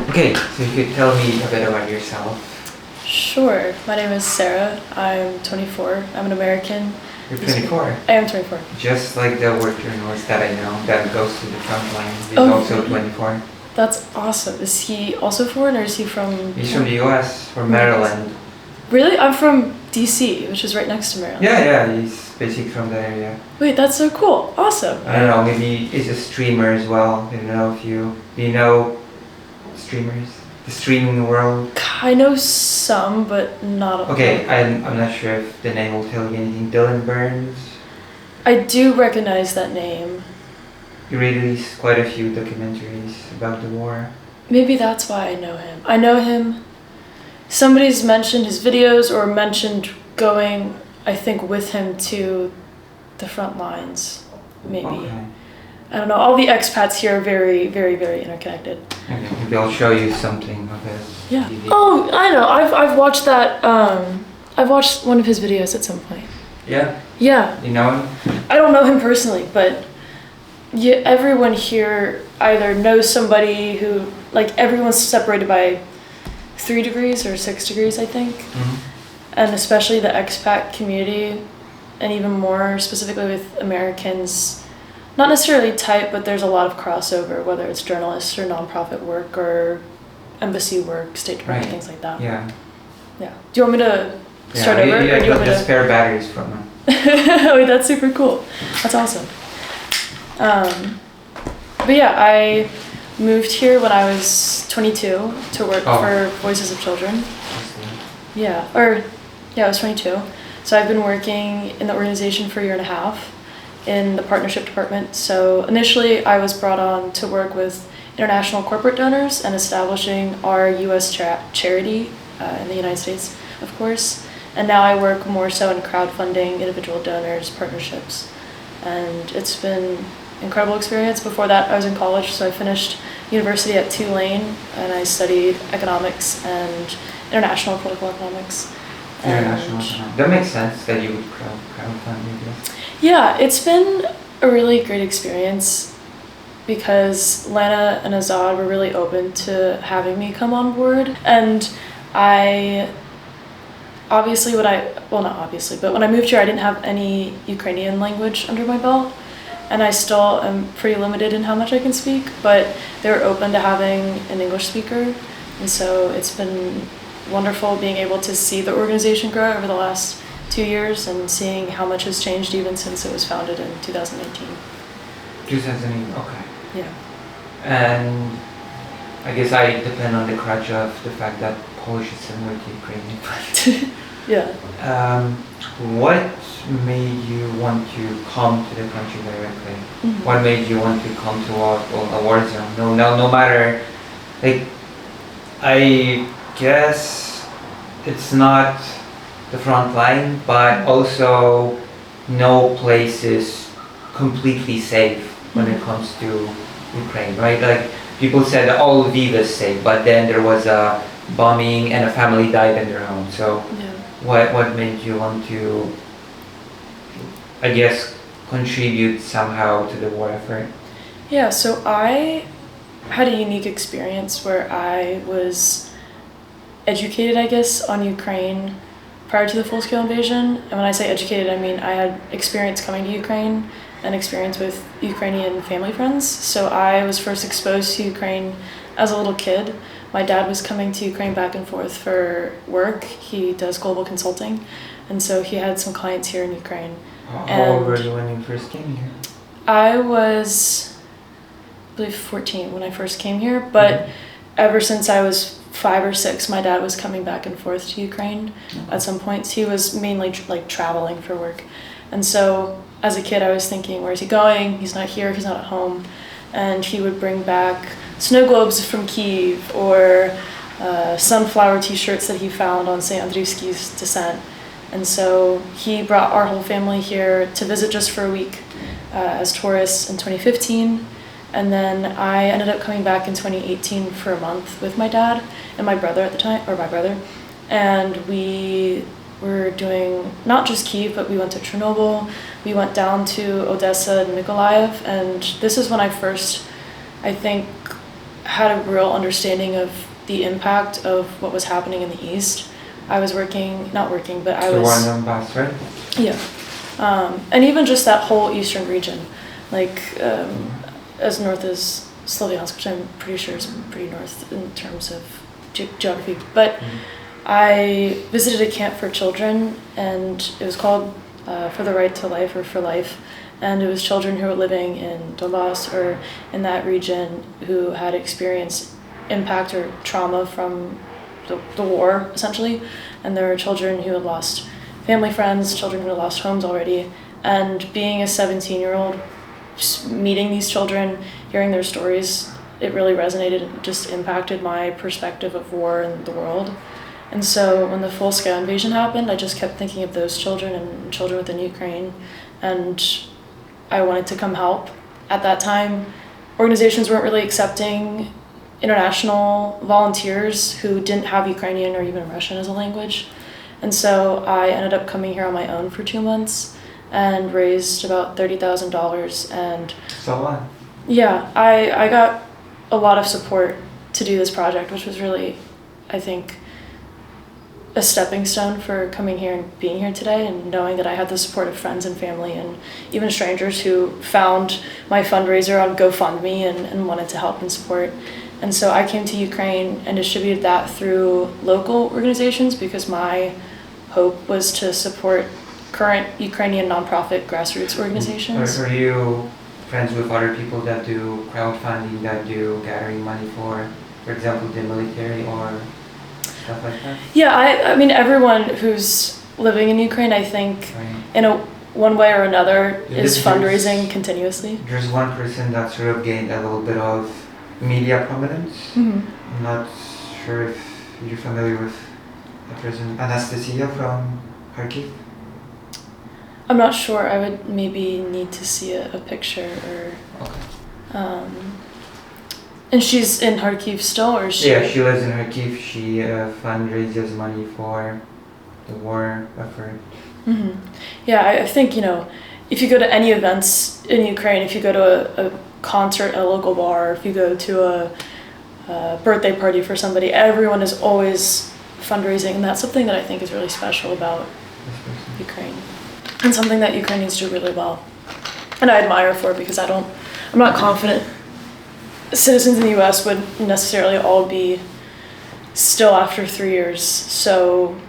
Okay, so you could tell me a bit about yourself. Sure. My name is Sarah. I'm 24. I'm an American. You're 24. I am 24. Just like the war journalist that I know that goes to the front line. He's Oh, also really? 24. That's awesome. Is he also foreign or is he from... He's from the US, from Maryland. Really? I'm from DC, which is right next to Maryland. Yeah, he's basically from that area. Wait, that's so cool. Awesome. I don't know, maybe he's a streamer as well. I don't know if do you know streamers? The streaming world? I know some, but not a lot. Okay, I'm not sure if the name will tell you anything. Dylan Burns. I do recognize that name. He released quite a few documentaries about the war. Maybe that's why I know him. I know him. Somebody's mentioned his videos or mentioned going, I think, with him to the front lines. Maybe. Okay. I don't know. All the expats here are very, very, very interconnected. Okay, maybe I'll show you something of his Yeah. TV. Oh, I know. I've watched that. I've watched one of his videos at some point. Yeah? Yeah. You know him? I don't know him personally, but everyone here either knows somebody who, like, everyone's separated by 3 degrees or 6 degrees, I think. Mm-hmm. And especially the expat community, and even more specifically with Americans, not necessarily tight, but there's a lot of crossover, whether it's journalists or nonprofit work or embassy work, State Department, Right. things like that. Yeah. Yeah. Do you want me to start Yeah, over? I or do you got want me the to... spare batteries from him. Wait, that's super cool. That's awesome. But yeah, I moved here when I was 22 to work for Voices of Children. Yeah, I was 22. So I've been working in the organization for a year and a half in the partnership department. So initially I was brought on to work with international corporate donors and establishing our U.S. charity in the United States, of course. And now I work more so in crowdfunding, individual donors, partnerships. And it's been an incredible experience. Before that, I was in college, so I finished university at Tulane, and I studied economics and international political economics. International economics. That makes sense that you would crowdfund, I guess. Yeah, it's been a really great experience because Lana and Azad were really open to having me come on board. And when I moved here, I didn't have any Ukrainian language under my belt. And I still am pretty limited in how much I can speak, but they were open to having an English speaker. And so it's been wonderful being able to see the organization grow over the last 2 years and seeing how much has changed even since it was founded in 2018. 2008, okay. Yeah. And I guess I depend on the crutch of the fact that Polish is similar to Ukrainian. Yeah. What made you want to come to the country directly? Mm-hmm. What made you want to come to a war zone? No matter, like, I guess it's not the front line, but also no place is completely safe when it comes to Ukraine, right? Like, people said, oh, Lviv is safe, but then there was a bombing and a family died in their home. So what made you want to, I guess, contribute somehow to the war effort? Yeah, so I had a unique experience where I was educated, I guess, on Ukraine prior to the full-scale invasion. And when I say educated, I mean I had experience coming to Ukraine and experience with Ukrainian family friends. So I was first exposed to Ukraine as a little kid. My dad was coming to Ukraine back and forth for work. He does global consulting. And so he had some clients here in Ukraine. How old were you when you first came here? I was, I believe, 14 when I first came here. But ever since I was 5 or 6, my dad was coming back and forth to Ukraine at some points. He was mainly traveling for work. And so as a kid, I was thinking, where's he going? He's not here, he's not at home. And he would bring back snow globes from Kyiv or sunflower t-shirts that he found on St. Andriivski's descent. And so he brought our whole family here to visit just for a week as tourists in 2015. And then I ended up coming back in 2018 for a month with my dad and my brother at the time, or my brother. And we were doing not just Kyiv, but we went to Chernobyl. We went down to Odessa and Mykolaiv. And this is when I first, I think, had a real understanding of the impact of what was happening in the East. I was not working, but I The was. war in Donbass, right? Yeah. And even just that whole eastern region, like as north as Sloviansk, which I'm pretty sure is pretty north in terms of geography. But I visited a camp for children, and it was called For the Right to Life or For Life. And it was children who were living in Donbass or in that region who had experienced impact or trauma from the war, essentially. And there were children who had lost family, friends, children who had lost homes already. And being a 17-year-old, just meeting these children, hearing their stories, it really resonated and just impacted my perspective of war and the world. And so when the full-scale invasion happened, I just kept thinking of those children and children within Ukraine. And I wanted to come help. At that time, organizations weren't really accepting international volunteers who didn't have Ukrainian or even Russian as a language. And so I ended up coming here on my own for 2 months and raised about $30,000. And So what? yeah, I got a lot of support to do this project, which was really, I think, a stepping stone for coming here and being here today, and knowing that I had the support of friends and family and even strangers who found my fundraiser on GoFundMe and wanted to help and support. And so I came to Ukraine and distributed that through local organizations because my hope was to support current Ukrainian nonprofit grassroots organizations. Are you friends with other people that do crowdfunding, that do gathering money for example, the military or stuff like that? Yeah, I mean, everyone who's living in Ukraine, I think, Right. in one way or another, Yeah, is there's- fundraising continuously. There's one person that sort of gained a little bit of media prominence. Mm-hmm. I'm not sure if you're familiar with the person, Anastasia from Kharkiv. I'm not sure. I would maybe need to see a picture or. Okay. And she's in Kharkiv still, or is she? Yeah, she lives in Kharkiv. She fundraises money for the war effort. Mm-hmm. Yeah, I think, if you go to any events in Ukraine, if you go to a concert at a local bar, if you go to a birthday party for somebody, everyone is always fundraising, and that's something that I think is really special about Ukraine, and something that Ukrainians do really well, and I admire for, because I'm not confident citizens in the U.S. would necessarily all be still after 3 years so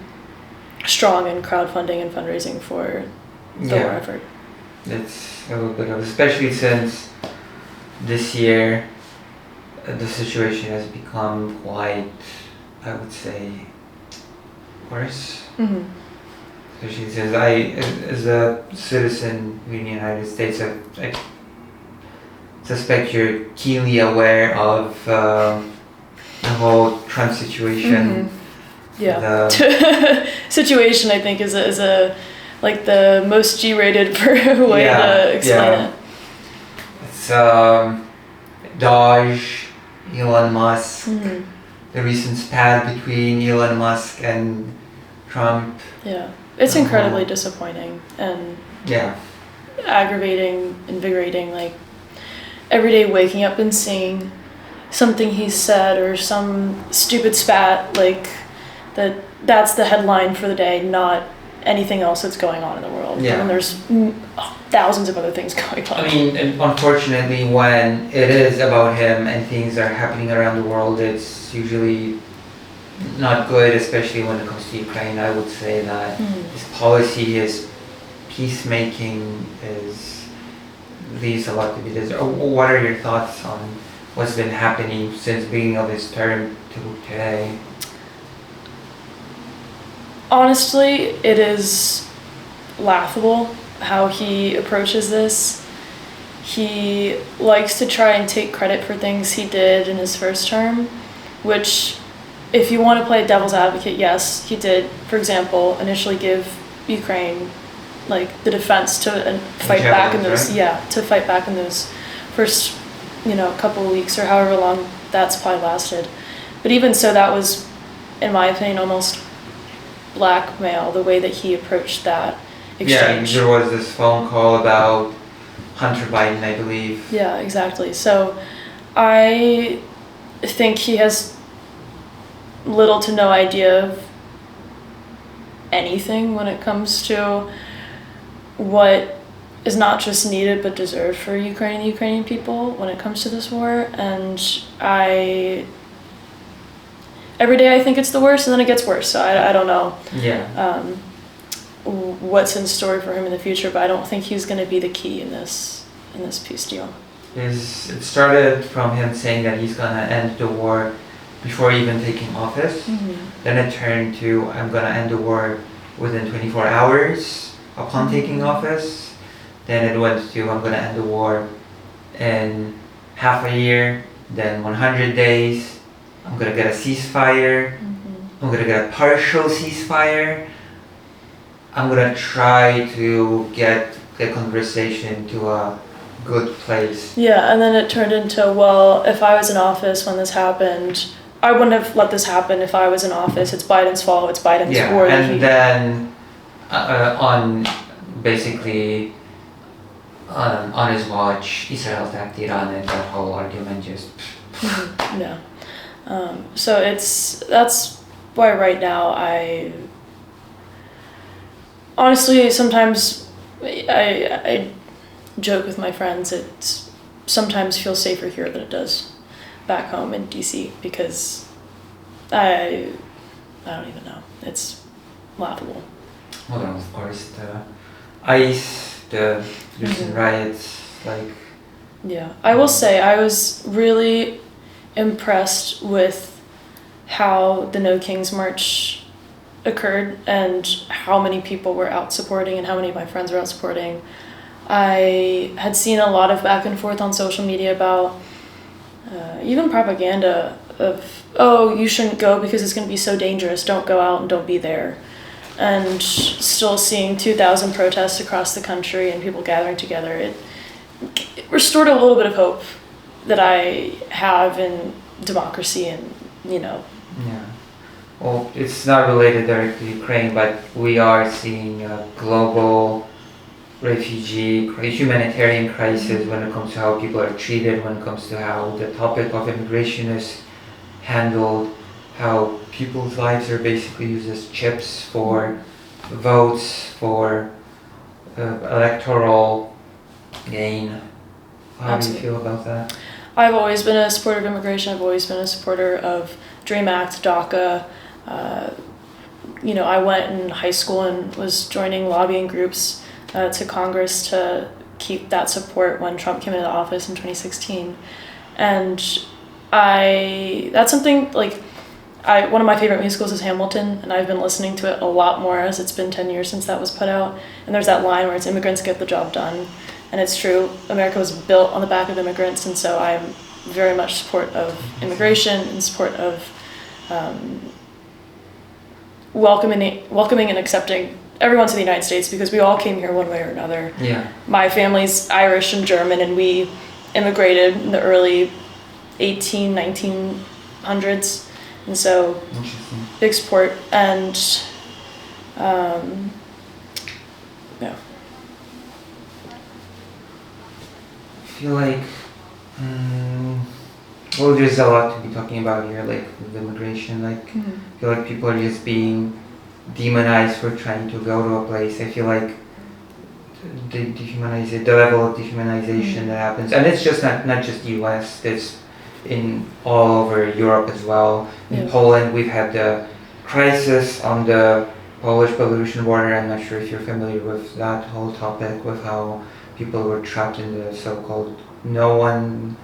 strong in crowdfunding and fundraising for the war effort. It's a little bit of, especially since this year the situation has become quite, I would say, worse. Mm-hmm. Especially since as a citizen in the United States, I suspect you're keenly aware of the whole Trump situation. Mm-hmm. Yeah. Situation, I think, is a like the most G-rated way to explain it. It's Dodge, Elon Musk, the recent spat between Elon Musk and Trump. Yeah, it's incredibly disappointing and aggravating, invigorating. Like every day waking up and seeing something he said or some stupid spat, like that's the headline for the day, not anything else that's going on in the world. Yeah. And there's thousands of other things going on. I mean, unfortunately, when it is about him and things are happening around the world, it's usually not good, especially when it comes to Ukraine. I would say that his policy, his peacemaking leaves a lot to be desired. What are your thoughts on what's been happening since the beginning of his term to today? Honestly, it is laughable how he approaches this. He likes to try and take credit for things he did in his first term, which, if you want to play devil's advocate, yes, he did, for example, initially give Ukraine like the defense to fight back in those, right? To fight back in those first, couple of weeks or however long that's probably lasted. But even so, that was, in my opinion, almost blackmail, the way that he approached that exchange. Yeah, there was this phone call about Hunter Biden, I believe. Yeah, exactly. So I think he has little to no idea of anything when it comes to what is not just needed but deserved for Ukrainian people when it comes to this war. And every day I think it's the worst, and then it gets worse. So I don't know Yeah. what's in store for him in the future, but I don't think he's going to be the key in this peace deal. It started from him saying that he's gonna end the war before even taking office. Then it turned to, I'm gonna end the war within 24 hours upon taking office. Then it went to, I'm gonna end the war in half a year, then 100 days. I'm gonna get a ceasefire. I'm gonna get a partial ceasefire. I'm gonna try to get the conversation to a good place. Yeah, and then it turned into, well, if I was in office when this happened, I wouldn't have let this happen if I was in office. It's Biden's fault. It's Biden's war. And then on basically on his watch, Israel attacked Iran, and that whole argument just. Yeah. So that's why right now I honestly sometimes I joke with my friends. It sometimes feels safer here than it does back home in DC, because I don't even know. It's laughable. Well, then of course the ICE, the recent riots, like. Yeah, I will say I was really impressed with how the No Kings March occurred and how many people were out supporting and how many of my friends were out supporting. I had seen a lot of back and forth on social media about even propaganda of, oh, you shouldn't go because it's going to be so dangerous, don't go out and don't be there. And still seeing 2,000 protests across the country and people gathering together, it restored a little bit of hope that I have in democracy and, Yeah. Well, it's not related directly to Ukraine, but we are seeing a global humanitarian crisis when it comes to how people are treated, when it comes to how the topic of immigration is handled, how people's lives are basically used as chips for votes, for electoral gain. How do you feel about that? I've always been a supporter of immigration. I've always been a supporter of DREAM Act, DACA. I went in high school and was joining lobbying groups to Congress to keep that support when Trump came into office in 2016. And that's something like, one of my favorite musicals is Hamilton, and I've been listening to it a lot more as it's been 10 years since that was put out. And there's that line where it's immigrants get the job done. And it's true, America was built on the back of immigrants, and so I'm very much support of immigration and support of welcoming and accepting everyone to the United States, because we all came here one way or another. Yeah. My family's Irish and German, and we immigrated in the early 1900s, and so big support. And yeah. I feel like well, there's a lot to be talking about here, like with immigration. Like, I feel like people are just being demonized for trying to go to a place. I feel like the level of dehumanization that happens, and it's just not just U.S. It's in all over Europe as well. In Poland, we've had the crisis on the Polish-Belarusian border. I'm not sure if you're familiar with that whole topic, with how people were trapped in the so-called no one's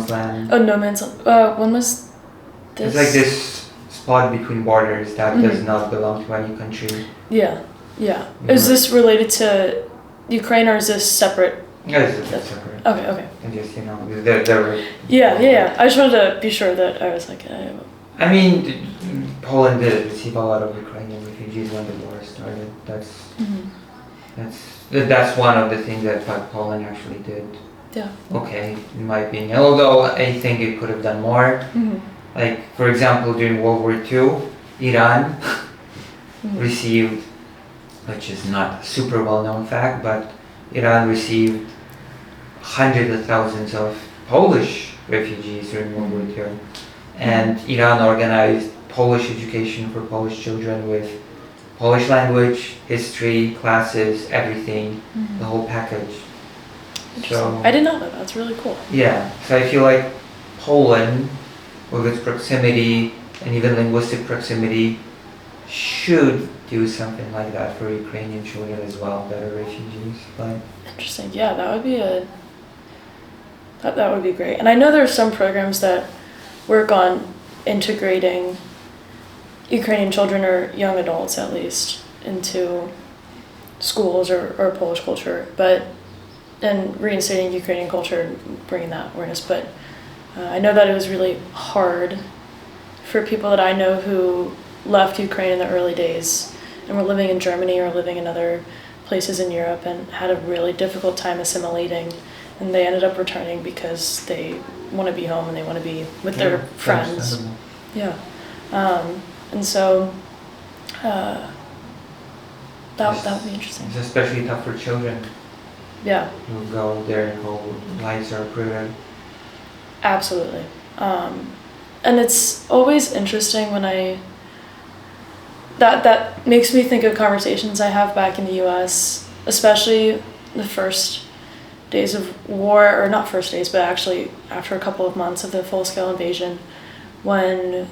land. Oh, no man's land. When was this? It's like this spot between borders that does not belong to any country. Yeah. Is this related to Ukraine, or is this separate? Yeah, it's separate. Okay. And just, there were... Yeah. I just wanted to be sure that I was like... I mean, Poland did receive a lot of Ukrainian refugees when the war started. That's one of the things that Poland actually did. Yeah. Okay, in my opinion. Although I think it could have done more. Like, for example, during World War II, Iran received, which is not a super well-known fact, but Iran received hundreds of thousands of Polish refugees during World War II. And Iran organized Polish education for Polish children with Polish language, history, classes, everything, the whole package. So I didn't know that. That's really cool. yeah, so I feel like Poland, with its proximity and even linguistic proximity, should do something like that for Ukrainian children as well that are refugees. But Interesting. Yeah, that would be that would be great. And I know there are some programs that work on integrating Ukrainian children or young adults at least into schools or Polish culture, and reinstating Ukrainian culture and bringing that awareness. But I know that it was really hard for people that I know who left Ukraine in the early days and were living in Germany or living in other places in Europe and had a really difficult time assimilating, and they ended up returning because they want to be home and they want to be with their friends. Yeah. And so that would be interesting. It's especially tough for children Yeah, who go there and whole lives are uprooted. absolutely. And it's always interesting when that makes me think of conversations I have back in the US, especially the first days of war, or not first days, but actually after a couple of months of the full-scale invasion, when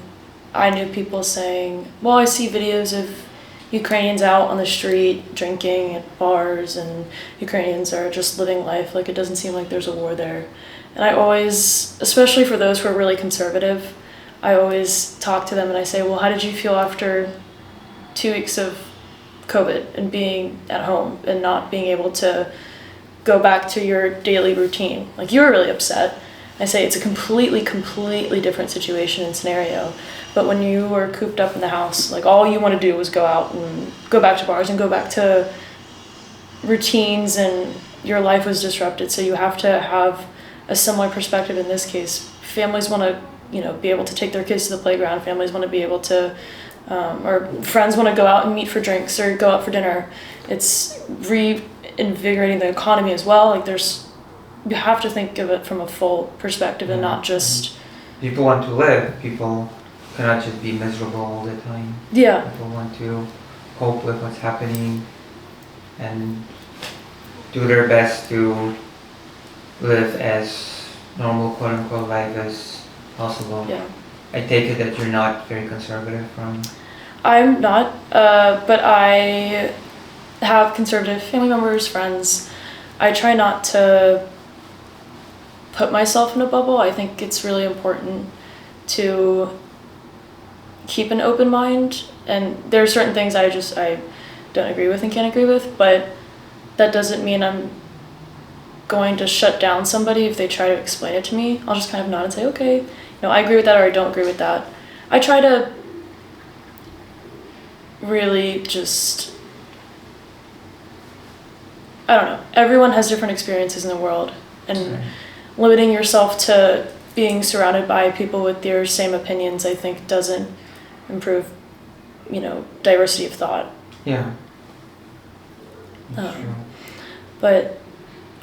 I knew people saying, well, I see videos of Ukrainians out on the street drinking at bars, and Ukrainians are just living life, like it doesn't seem like there's a war there. And I always, especially for those who are really conservative, I always talk to them and I say, well, how did you feel after 2 weeks of COVID and being at home and not being able to go back to your daily routine? Like, you were really upset. I say it's a completely different situation and scenario. But when you were cooped up in the house, like all you want to do was go out and go back to bars and go back to routines, and your life was disrupted. So you have to have a similar perspective in this case. Families want to, be able to take their kids to the playground. Families want to be able to, or friends want to go out and meet for drinks or go out for dinner. It's reinvigorating the economy as well. Like you have to think of it from a full perspective and not just... People want to live. People cannot just be miserable all the time. Yeah. People want to cope with what's happening and do their best to live as normal, quote-unquote, life as possible. Yeah. I take it that you're not very conservative from... I'm not, but I have conservative family members, friends. I try not to put myself in a bubble. I think it's really important to keep an open mind, and there are certain things I don't agree with and can't agree with, but that doesn't mean I'm going to shut down somebody if they try to explain it to me. I'll just kind of nod and say, okay, I agree with that, or I don't agree with that. I try to really just, I don't know, everyone has different experiences in the world, and limiting yourself to being surrounded by people with your same opinions, I think, doesn't improve, diversity of thought. Yeah. That's true. But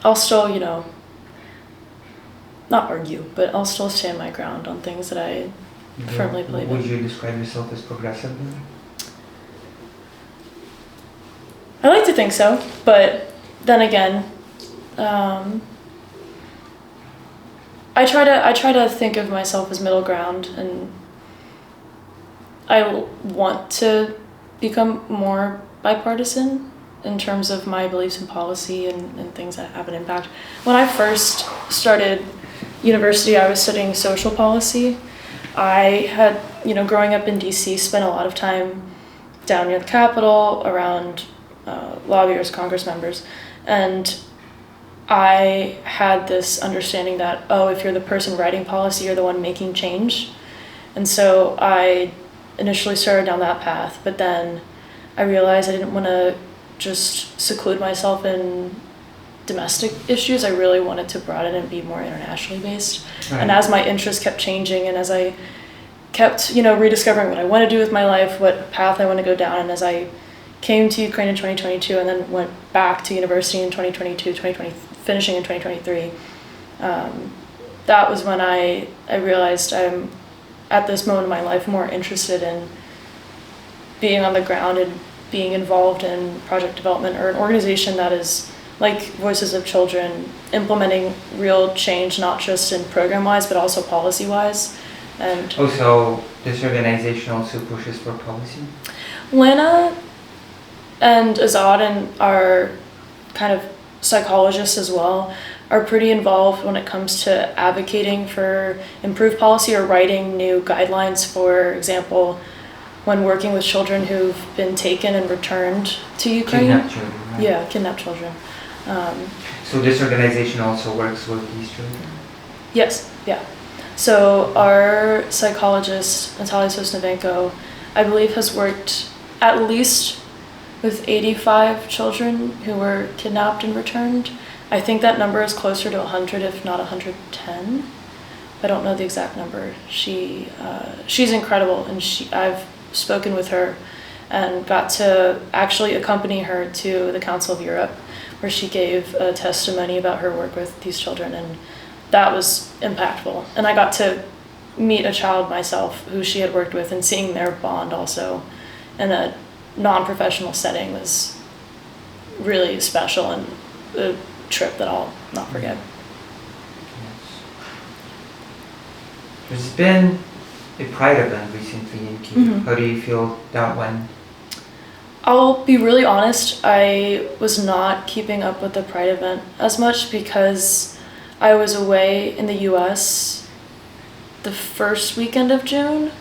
I'll still, not argue, but I'll still stand my ground on things that I firmly believe in. Would you describe yourself as progressive then? I like to think so, but then again, I try to think of myself as middle ground, and I want to become more bipartisan in terms of my beliefs in policy and things that have an impact. When I first started university, I was studying social policy. I had, growing up in DC, spent a lot of time down near the Capitol, around lobbyists, Congress members, and I had this understanding that, if you're the person writing policy, you're the one making change. And so I initially started down that path, but then I realized I didn't want to just seclude myself in domestic issues. I really wanted to broaden and be more internationally based. Right. And as my interests kept changing, and as I kept, rediscovering what I want to do with my life, what path I want to go down, and as I came to Ukraine in 2022 and then went back to university in 2022, finishing in 2023, that was when I realized I'm, at this moment in my life, more interested in being on the ground and being involved in project development or an organization that is like Voices of Children, implementing real change, not just in program-wise, but also policy-wise. And Also, this organization also pushes for policy? Lana and Azad and our kind of psychologists as well are pretty involved when it comes to advocating for improved policy or writing new guidelines. For example, when working with children who've been taken and returned to Ukraine. Kidnapped children, right? Yeah, kidnapped children. So this organization also works with these children? Yes, yeah. So our psychologist, Natalia Sosnovenko, I believe has worked at least with 85 children who were kidnapped and returned. I think that number is closer to 100, if not 110. I don't know the exact number. She's incredible, and I've spoken with her and got to actually accompany her to the Council of Europe, where she gave a testimony about her work with these children, and that was impactful. And I got to meet a child myself who she had worked with, and seeing their bond also in a non-professional setting was really special and a trip that I'll not forget. Yes. There's been a Pride event recently in Kyiv. Mhm. How do you feel that went? I'll be really honest, I was not keeping up with the Pride event as much because I was away in the US the first weekend of June,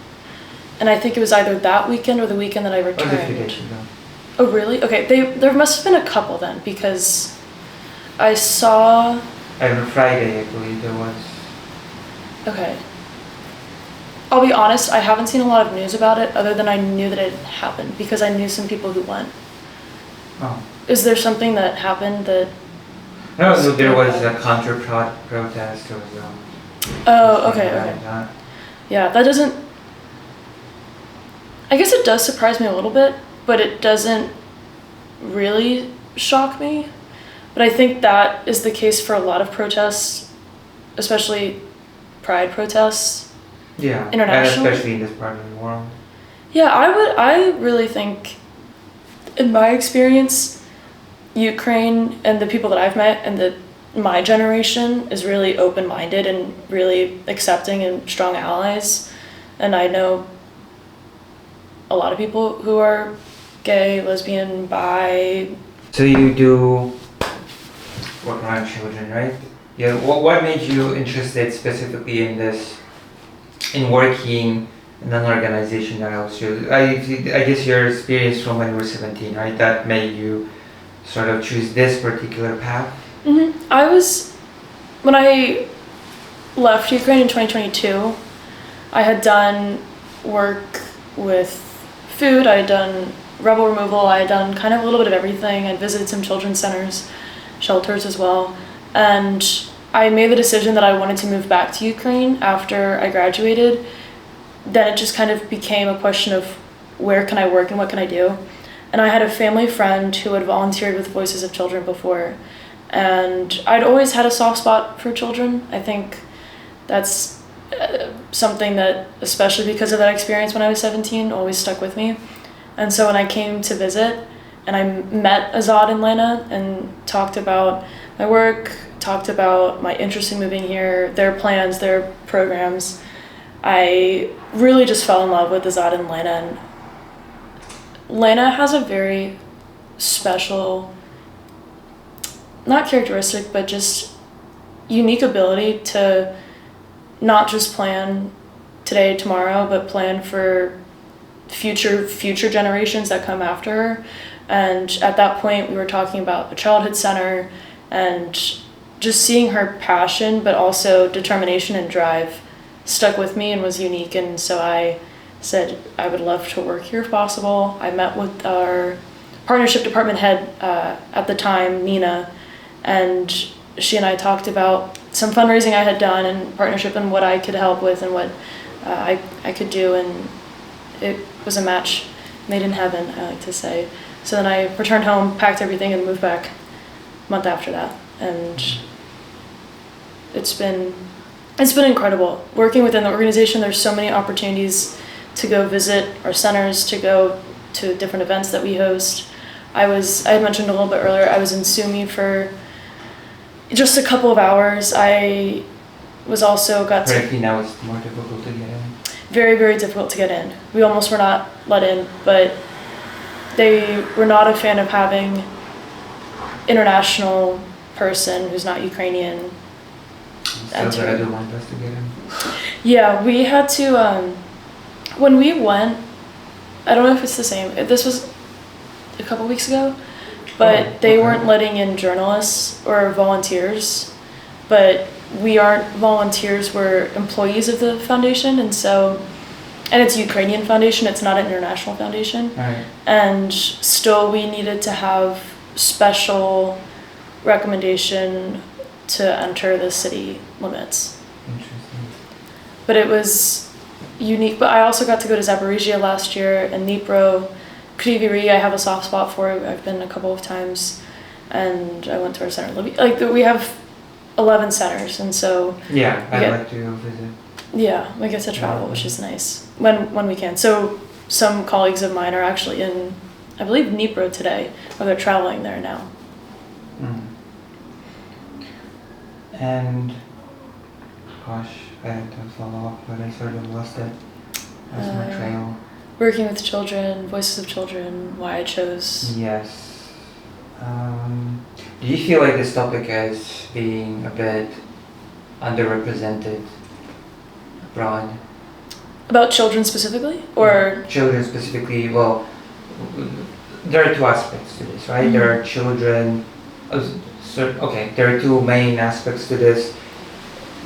and I think it was either that weekend or the weekend that I Or the few returned. days ago? Oh really? Okay, there must have been a couple then, because I saw, On Friday, I believe there was. okay. I'll be honest, I haven't seen a lot of news about it other than I knew that it happened because I knew some people who went. Oh. Is there something that happened that, No, so there was a counter-protest. There was oh, okay, something okay. like that. Yeah, that doesn't, I guess it does surprise me a little bit, but it doesn't really shock me. But I think that is the case for a lot of protests, especially Pride protests. Yeah, and International? especially in this part of the world. Yeah, I really think, in my experience, Ukraine and the people that I've met and my generation is really open-minded and really accepting and strong allies. And I know a lot of people who are gay, lesbian, bi. So you do work around children, right? Yeah. What made you interested specifically in this, in working in an organization that helps you? I guess your experience from when you were 17, right? That made you sort of choose this particular path. Mm-hmm. When I left Ukraine in 2022, I had done work with food, I had done rebel removal, I had done kind of a little bit of everything. I visited some children's centers, shelters as well. And I made the decision that I wanted to move back to Ukraine after I graduated. Then it just kind of became a question of where can I work and what can I do? And I had a family friend who had volunteered with Voices of Children before. And I'd always had a soft spot for children. I think that's something that, especially because of that experience when I was 17, always stuck with me. And so when I came to visit and I met Azad and Lena and talked about my work, talked about my interest in moving here, their plans, their programs, I really just fell in love with Azad and Lena. And Lena has a very special, not characteristic, but just unique ability to not just plan today, tomorrow, but plan for future generations that come after her. And at that point, we were talking about a childhood center, and just seeing her passion, but also determination and drive stuck with me and was unique. And so I said I would love to work here if possible. I met with our partnership department head at the time, Nina, and she and I talked about some fundraising I had done and partnership and what I could help with and what I could do, and it was a match made in heaven, I like to say. So then I returned home, packed everything, and moved back a month after that. And it's been It's been incredible. Working within the organization, there's so many opportunities to go visit our centers, to go to different events that we host. I had mentioned a little bit earlier, I was in Sumi for just a couple of hours. I was also Apparently now it's more difficult to get in. very, very difficult to get in. We almost were not let in, but they were not a fan of having international person who's not Ukrainian. Still gotta do my best to get in. Yeah, we had to, when we went, I don't know if it's the same, this was a couple weeks ago, but they weren't letting in journalists or volunteers, but we aren't volunteers, we're employees of the foundation, and it's a Ukrainian foundation, it's not an international foundation. Right. And still we needed to have special recommendation to enter the city limits. Interesting. But it was unique. But I also got to go to Zaporizhia last year and Dnipro. Kryvyi Rih I have a soft spot for. I've been a couple of times, and I went to our center. Like we have 11 centers, and so Yeah, I'd like to visit. yeah, we get to travel, which is nice when we can. So some colleagues of mine are actually in, I believe, Dnipro today, or they're traveling there now. Mm. And gosh, I had to follow up, but I sort of lost it. That's my trail. Working with children, Voices of Children, why I chose. Yes. Do you feel like this topic is being a bit underrepresented abroad? About children specifically, or children specifically? Well, there are two aspects to this, right? Mhm. There are children. There are two main aspects to this.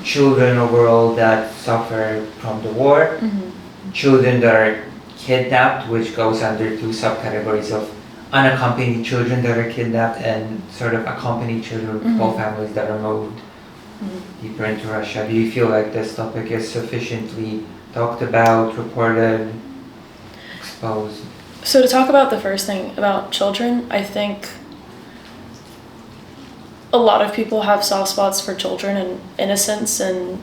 Children overall that suffer from the war. Mhm. Children that are kidnapped, which goes under two subcategories of unaccompanied children that are kidnapped and sort of accompanied children with whole Mhm. families that are moved Mhm. deeper into Russia. Do you feel like this topic is sufficiently talked about, reported, exposed? So to talk about the first thing about children, I think a lot of people have soft spots for children and innocence, and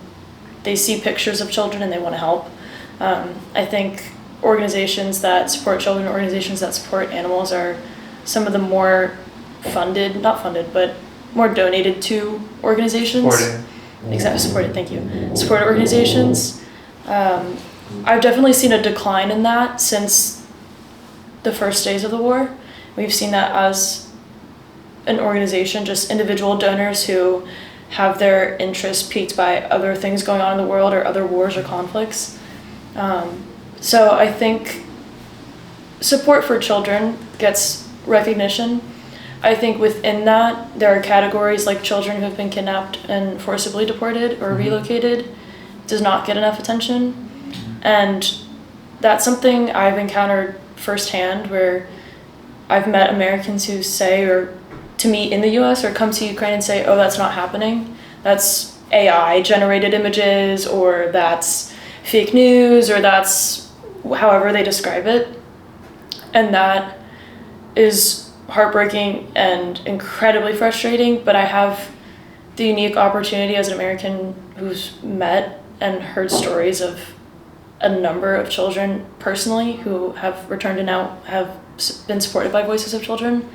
they see pictures of children and they want to help. I think organizations that support children, organizations that support animals are some of the more funded, not funded, but more donated to organizations. Supported. Exactly, supported, thank you. Supported organizations. I've definitely seen a decline in that since the first days of the war. We've seen that as an organization, just individual donors who have their interest piqued by other things going on in the world or other wars or conflicts. So I think support for children gets recognition. I think within that, there are categories like children who have been kidnapped and forcibly deported or relocated does not get enough attention. And that's something I've encountered firsthand, where I've met Americans who say, or to me in the US, or come to Ukraine and say, oh, that's not happening. That's AI generated images, or that's fake news, or that's however they describe it. And that is heartbreaking and incredibly frustrating, but I have the unique opportunity as an American who's met and heard stories of a number of children personally who have returned and now have been supported by Voices of Children,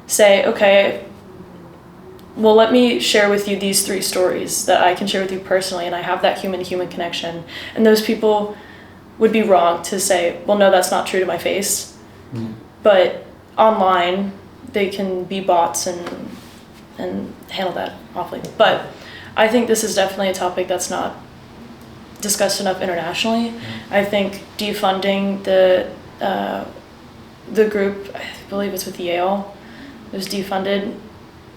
say, okay, well, let me share with you these 3 stories that I can share with you personally, and I have that human-to-human connection. And those people would be wrong to say, well, no, that's not true to my face. But online, they can be bots and handle that awfully. But I think this is definitely a topic that's not discussed enough internationally. I think defunding the group, I believe it's with Yale, was defunded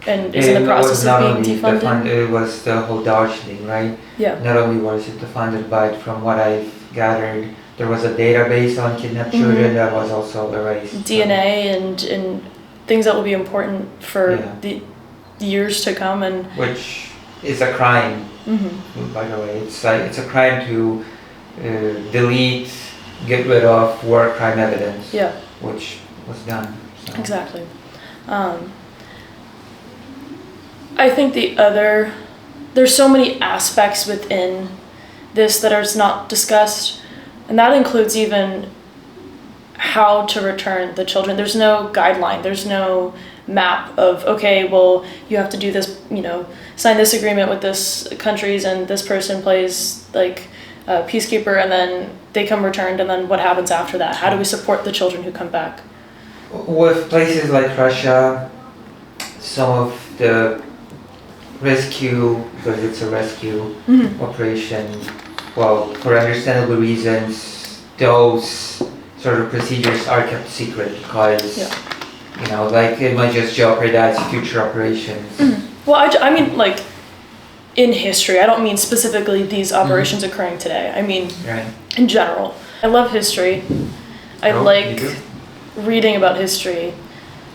and is in the process of being defunded. It was the whole Doge thing, right? Yeah. Not only was it defunded, but from what I've gathered, there was a database on kidnapped children that was also erased. DNA and things that will be important for the years to come, and which is a crime. By the way, it's a crime to delete, get rid of war crime evidence. Yeah. Which was done. So. Exactly. I think the there's so many aspects within this that are not discussed, and that includes even how to return the children. There's no guideline, there's no map of, okay, well, you have to do this, sign this agreement with this countries, and this person plays like a peacekeeper, and then they come returned, and then what happens after that? How do we support the children who come back? With places like Russia, some of the rescue, because it's a rescue operation, well, for understandable reasons, those sort of procedures are kept secret because, it might just jeopardize future operations. Well, I mean, like, in history, I don't mean specifically these operations occurring today. I mean, in general. I love history. I like reading about history.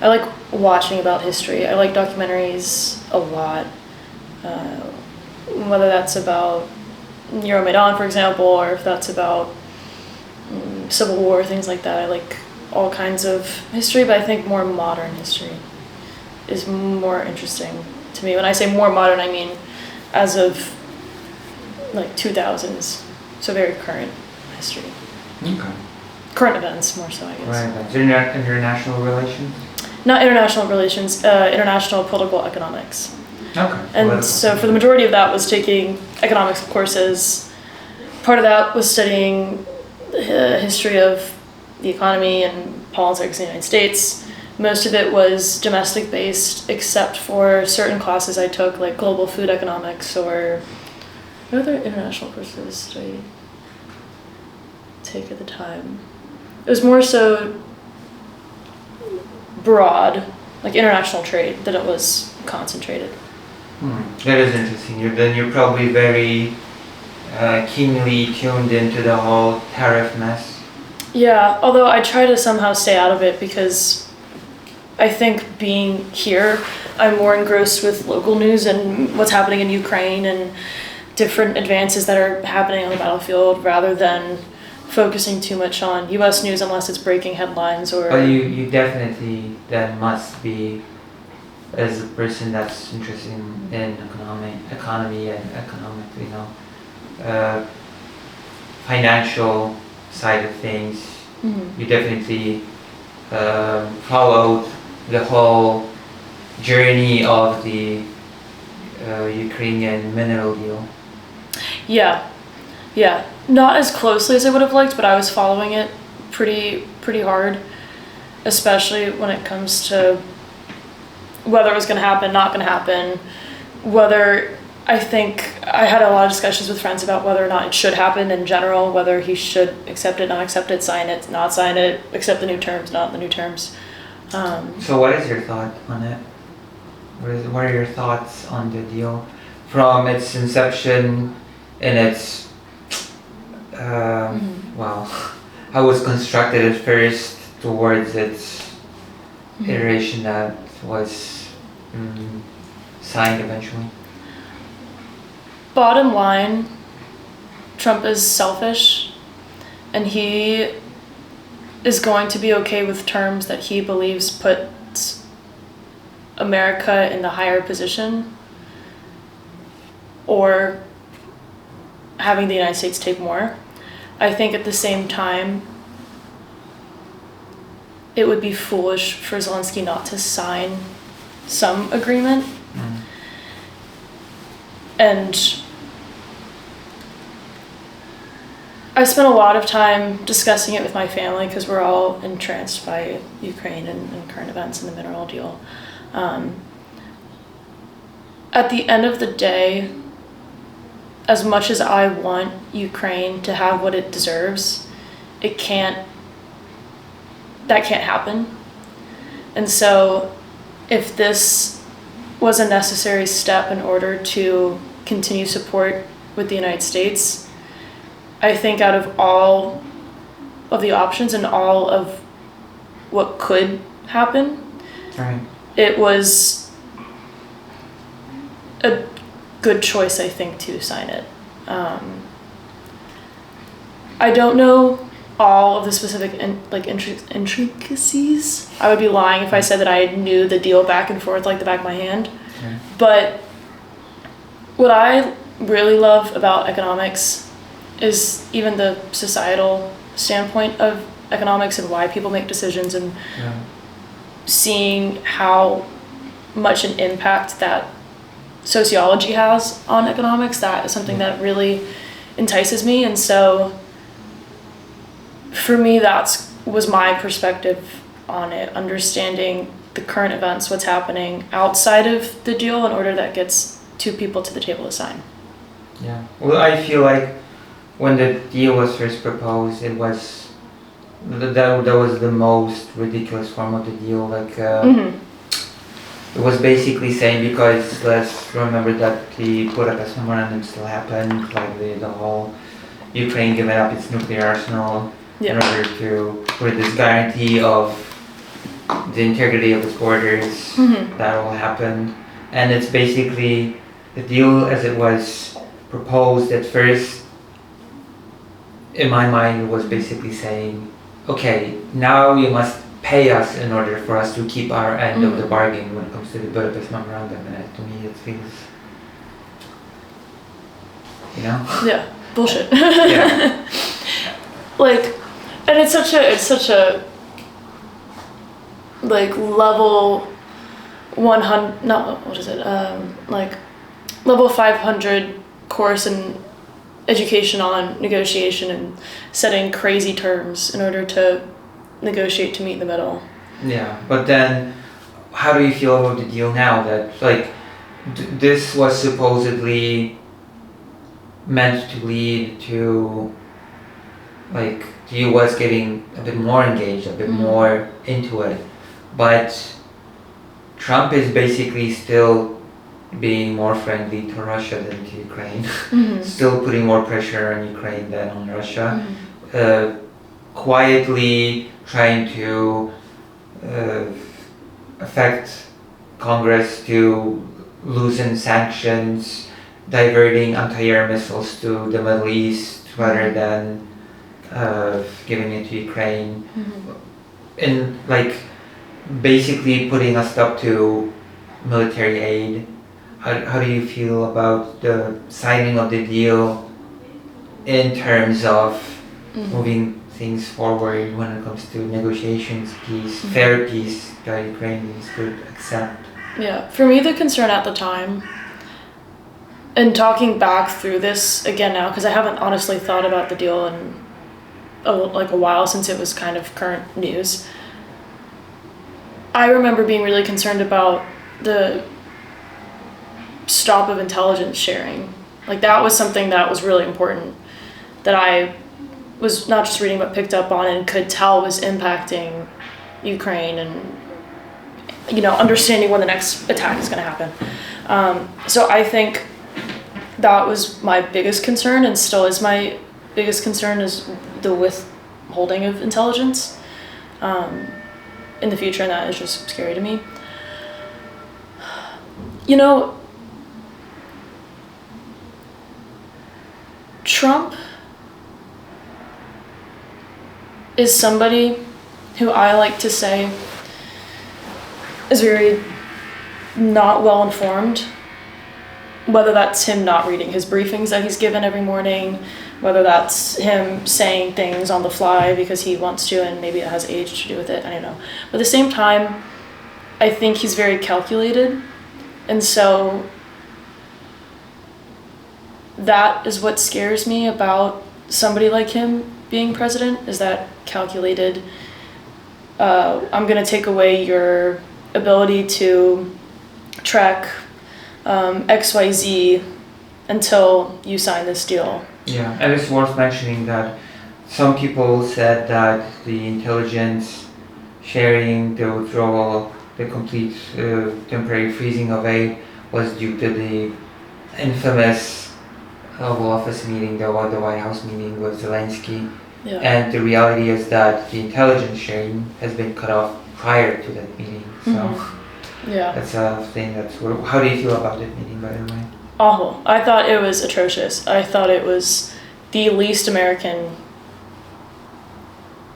I like watching about history. I like documentaries a lot. Whether that's about Euromaidan, for example, or if that's about Civil War, things like that. I like all kinds of history, but I think more modern history is more interesting to me. When I say more modern, I mean as of like 2000s, so very current history. Okay. Current events, more so, I guess. Right. International relations? Not international relations, international political economics. Okay. And so for the majority of that was taking economics courses. Part of that was studying history of the economy and politics in the United States. Most of it was domestic based, except for certain classes I took, like global food economics or what other international courses did I take at the time? It was more so broad, like international trade, than it was concentrated. That is interesting. You're probably very keenly tuned into the whole tariff mess. Yeah, although I try to somehow stay out of it because I think being here, I'm more engrossed with local news and what's happening in Ukraine and different advances that are happening on the battlefield rather than focusing too much on U.S. news unless it's breaking headlines or... But you definitely then must be, as a person that's interested in economy and economic, financial side of things, you definitely followed the whole journey of the Ukrainian mineral deal. Yeah. Not as closely as I would have liked, but I was following it pretty hard, especially when it comes to whether it was going to happen, not going to happen, whether I think I had a lot of discussions with friends about whether or not it should happen in general, whether he should accept it, not accept it, sign it, not sign it, accept the new terms, not the new terms. So what is your thought on it? What are your thoughts on the deal from its inception and its how it was constructed at first towards its iteration that was signed eventually? Bottom line, Trump is selfish, and he is going to be okay with terms that he believes puts America in the higher position, or having the United States take more. I think at the same time, it would be foolish for Zelensky not to sign some agreement. And I spent a lot of time discussing it with my family because we're all entranced by Ukraine and current events and the mineral deal. At the end of the day, as much as I want Ukraine to have what it deserves, that can't happen. And so if this was a necessary step in order to continue support with the United States, I think out of all of the options and all of what could happen, it was a good choice, I think, to sign it. I don't know all of the specific intricacies. I would be lying if I said that I knew the deal back and forth like the back of my hand. But What I really love about economics is even the societal standpoint of economics and why people make decisions, and Yeah. seeing how much an impact that sociology has on economics. That is something that really entices me. And so for me, was my perspective on it, understanding the current events, what's happening outside of the deal in order that gets two people to the table to sign. Yeah. Well, I feel like when the deal was first proposed, it was that was the most ridiculous form of the deal. Like it was basically saying, because let's remember that the Budapest Memorandum still happened, like the whole Ukraine giving up its nuclear arsenal in order to put this guarantee of the integrity of its borders. That all happened, and it's basically the deal as it was proposed at first. In my mind, it was basically saying, okay, now you must pay us in order for us to keep our end of the bargain when it comes to the Budapest Memorandum, and to me it feels, Yeah, bullshit. Yeah. Like, and it's such a like level 100, no, what is it, like level 500 course in education on negotiation and setting crazy terms in order to negotiate to meet in the middle. Yeah, but then how do you feel about the deal now that, like, this was supposedly meant to lead to, like, the US getting a bit more engaged, a bit more into it, but Trump is basically still being more friendly to Russia than to Ukraine, still putting more pressure on Ukraine than on Russia, quietly trying to affect Congress to loosen sanctions, diverting anti-air missiles to the Middle East rather than giving it to Ukraine, and like basically putting a stop to military aid. How do you feel about the signing of the deal in terms of moving things forward when it comes to negotiations, peace, fair peace that Ukrainians could accept? Yeah, for me the concern at the time, and talking back through this again now, because I haven't honestly thought about the deal in a while since it was kind of current news, I remember being really concerned about the stop of intelligence sharing. Like, that was something that was really important, that I was not just reading but picked up on and could tell was impacting Ukraine, and understanding when the next attack is going to happen. So I think that was my biggest concern, and still is my biggest concern, is the withholding of intelligence in the future, and that is just scary to me. Trump is somebody who I like to say is very not well informed, whether that's him not reading his briefings that he's given every morning, whether that's him saying things on the fly because he wants to and maybe it has age to do with it, I don't know. But at the same time, I think he's very calculated, and so that is what scares me about somebody like him being president, is that calculated, I'm going to take away your ability to track XYZ until you sign this deal. Yeah, and it's worth mentioning that some people said that the intelligence sharing, the withdrawal, the complete temporary freezing of aid was due to the infamous Oval Office meeting, the White House meeting with Zelensky. Yeah. And the reality is that the intelligence sharing has been cut off prior to that meeting. So Yeah. that's a thing that's... How do you feel about that meeting, by the way? Awful. I thought it was atrocious. I thought it was the least American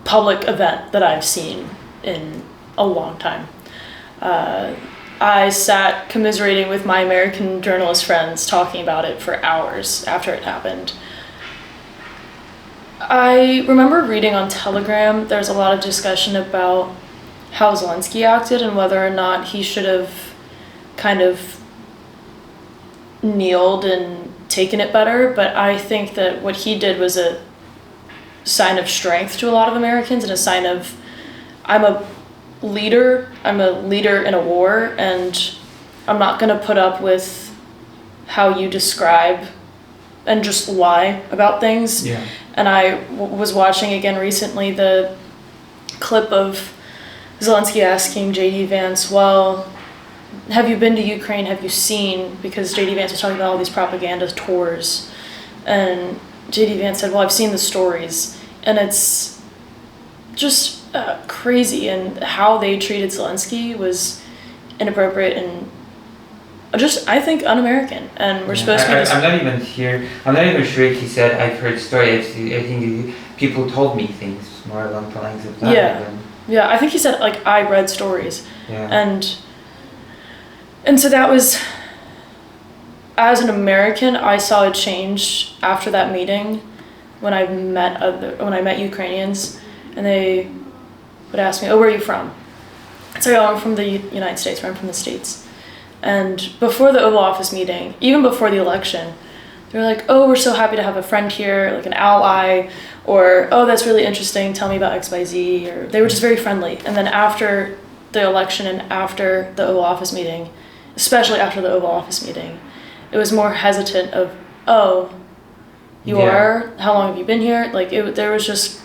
public event that I've seen in a long time. I sat commiserating with my American journalist friends, talking about it for hours after it happened. I remember reading on Telegram, there's a lot of discussion about how Zelensky acted and whether or not he should have kind of kneeled and taken it better. But I think that what he did was a sign of strength to a lot of Americans and a sign of, I'm a leader in a war, and I'm not going to put up with how you describe and just lie about things. Yeah. And I was watching again recently the clip of Zelensky asking J.D. Vance, well, have you been to Ukraine? Have you seen? Because J.D. Vance was talking about all these propaganda tours. And J.D. Vance said, well, I've seen the stories. And it's just crazy. And how they treated Zelensky was inappropriate and just, I think, un-American. And we're supposed to be... I'm not even sure if he said, I've heard stories. I think people told me things more along the lines of that. Yeah. Yeah, I think he said, like, I read stories. Yeah. And so that was, as an American, I saw a change after that meeting when I met Ukrainians, and they would ask me, oh, where are you from? I'd say, oh, I'm from the United States, or I'm from the States. And before the Oval Office meeting, even before the election, they were like, oh, we're so happy to have a friend here, like an ally, or, oh, that's really interesting, tell me about XYZ, or they were just very friendly. And then after the election and after the Oval Office meeting, especially after the Oval Office meeting, it was more hesitant of, oh, you are? How long have you been here? Like, there was just,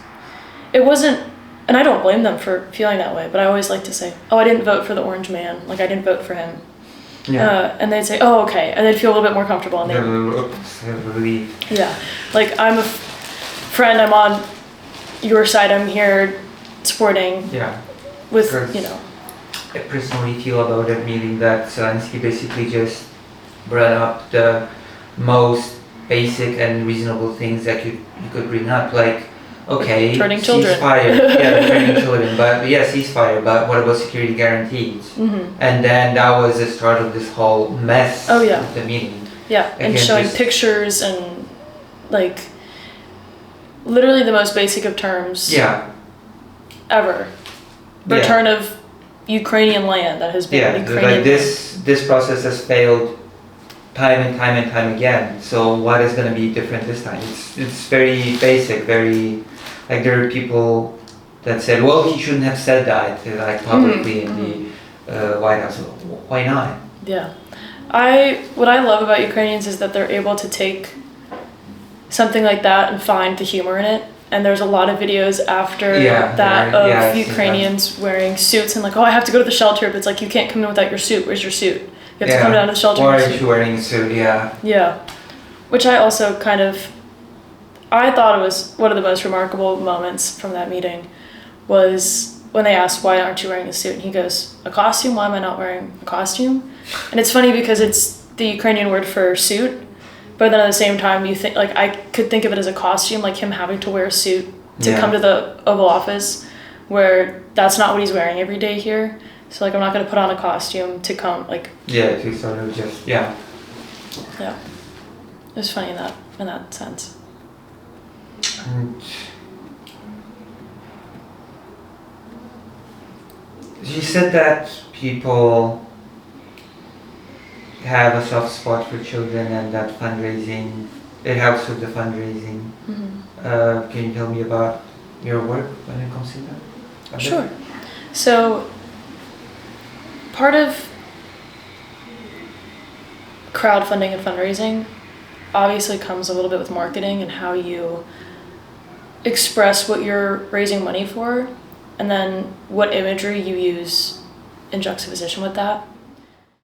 it wasn't, and I don't blame them for feeling that way, but I always like to say, oh, I didn't vote for the orange man, like I didn't vote for him. Yeah. And they'd say, oh, okay, and they'd feel a little bit more comfortable. And Relief. Yeah, like, I'm a friend, I'm on your side, I'm here supporting with, I personally feel about that meeting that Zelensky basically just brought up the most basic and reasonable things that you could bring up, like, okay, turning children. Ceasefire, turning children, but ceasefire, but what about security guarantees? Mm-hmm. And then that was the start of this whole mess of the meeting. Yeah, and showing pictures and, like, literally the most basic of terms ever. Return of Ukrainian land that has been Ukrainian. Like this process has failed time and time again. So what is going to be different this time? It's very basic, very, like, there are people that said, well, he shouldn't have said that, like, publicly in the White House. Why not? Yeah. What I love about Ukrainians is that they're able to take something like that and find the humor in it. And there's a lot of videos after that of Ukrainians wearing suits and like, oh, I have to go to the shelter, but it's like, you can't come in without your suit. Where's your suit? You have to come down to the shelter. Why aren't you wearing a suit? Yeah. Yeah. Which I also I thought it was one of the most remarkable moments from that meeting was when they asked, why aren't you wearing a suit? And he goes, a costume? Why am I not wearing a costume? And it's funny because it's the Ukrainian word for suit. But then at the same time, you think, like, I could think of it as a costume, like him having to wear a suit to come to the Oval Office, where that's not what he's wearing every day here. So, like, I'm not going to put on a costume to come, like... Yeah, to sort of just, Yeah. It was funny in that sense. And you said that people have a soft spot for children and that fundraising, it helps with the fundraising. Mm-hmm. Can you tell me about your work when it comes to that? Sure. So, part of crowdfunding and fundraising obviously comes a little bit with marketing and how you express what you're raising money for, and then what imagery you use in juxtaposition with that.